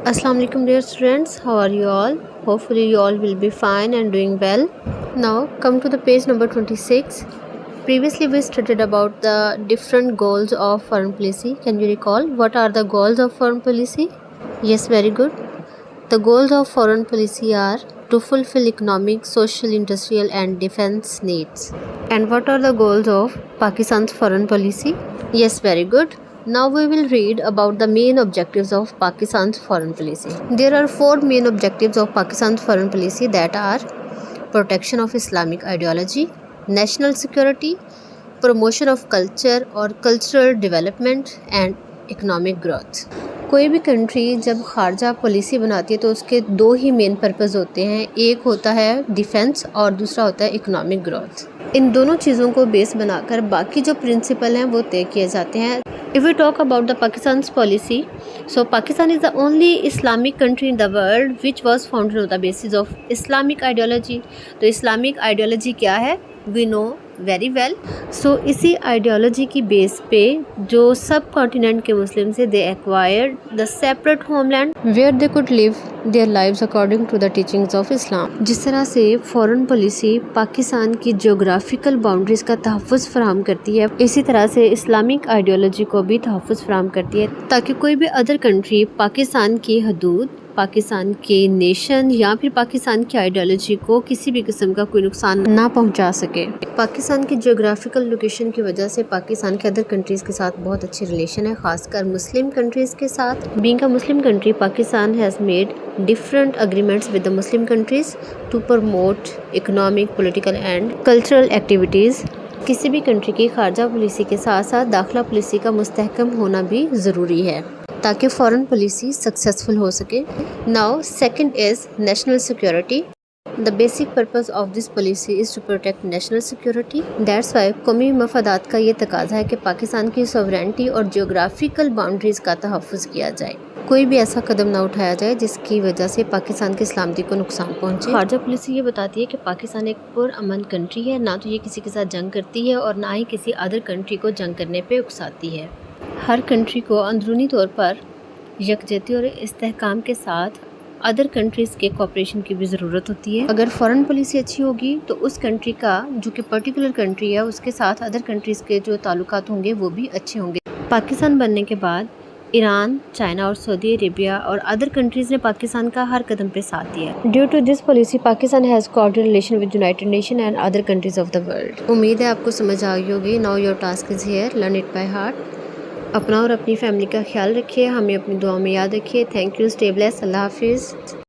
Assalamu alaikum dear students, how are you all? Hopefully you all will be fine and doing well. Now come to the page number 26. Previously we studied about the different goals of foreign policy. Can you recall what are the goals of foreign policy? Yes, very good. The goals of foreign policy are to fulfill economic, social, industrial and defense needs. And what are the goals of Pakistan's foreign policy? Yes, very good. Now we will read about the main objectives of Pakistan's foreign policy. There are four main objectives of Pakistan's foreign policy, that are protection of Islamic ideology, national security, promotion of culture or cultural development and economic growth. कोई भी country जब खारजा policy बनाती है तो उसके दो ही main purpose होते हैं, एक होता है डिफेंस और दूसरा होता है इकोनॉमिक ग्रोथ। इन दोनों चीज़ों को बेस बनाकर बाकी जो प्रिंसिपल हैं वो तय किए जाते हैं। If we talk about the Pakistan's policy, so Pakistan is the only Islamic country in the world which was founded on the basis of Islamic ideology. तो Islamic ideology क्या है? We know very well. So इसी ideology की base पे जो सब continent के मुस्लिम से they acquired the separate homeland where they could live their lives according to the teachings of Islam. जिस तरह से फॉरेन पॉलिसी पाकिस्तान की जोग्राफिकल बाउंड्रीज का तहफ़्फ़ुज़ फराहम करती है, इसी तरह से इस्लामिक आइडियोलॉजी को भी तहफ़्फ़ुज़ फराहम करती है ताकि कोई भी अदर कंट्री पाकिस्तान की हदूद, पाकिस्तान के नेशन या फिर पाकिस्तान की आइडियोलॉजी को किसी भी किस्म का कोई नुकसान ना पहुंचा सके। पाकिस्तान की जियोग्राफिकल लोकेशन की वजह से पाकिस्तान के अदर कंट्रीज़ के साथ बहुत अच्छी रिलेशन है, खासकर मुस्लिम कंट्रीज़ के साथ। Being a Muslim country, Pakistan has made different agreements with the Muslim countries to promote economic, political and cultural activities. किसी भी कंट्री की खारजा पॉलिसी के साथ साथ दाखिला पॉलिसी का मुस्तहकम होना भी ज़रूरी है ताकि फॉरेन पॉलिसी सक्सेसफुल हो सके। Now second is national security. The basic purpose of this policy is to protect national security. That's why कौमी मफादात का ये तकाज़ा है कि पाकिस्तान की सॉवरेनिटी और जियोग्राफिकल बाउंड्रीज़ का तहफ़्फ़ुज़ किया जाए। कोई भी ऐसा कदम ना उठाया जाए जिसकी वजह से पाकिस्तान की सलामती को नुकसान पहुंचे। खारजा पॉलिसी ये बताती है कि पाकिस्तान एक पुरअमन कंट्री है, ना तो ये किसी के साथ जंग करती है और ना ही किसी अदर कंट्री को जंग करने पे उकसाती है। हर कंट्री को अंदरूनी तौर पर यकजहती और इस्तेहकाम के साथ अदर कंट्रीज़ के कोऑपरेशन की भी ज़रूरत होती है। अगर फॉरेन पॉलिसी अच्छी होगी तो उस कंट्री का जो कि पर्टिकुलर कंट्री है उसके साथ अदर कंट्रीज़ के जो ताल्लुकात होंगे वो भी अच्छे होंगे। पाकिस्तान बनने के बाद ईरान, चाइना और सऊदी अरेबिया और अदर कंट्रीज़ ने पाकिस्तान का हर कदम पे साथ दिया। Due to this policy Pakistan has cordial relation with United Nation and other countries of the world. उम्मीद है आपको समझ आ गई होगी। Now your task is here, learn it by heart. अपना और अपनी फैमिली का ख्याल रखिए, हमें अपनी दुआ में याद रखिए। थैंक यू, स्टे ब्लेस्ड, अल्लाह हाफिज़।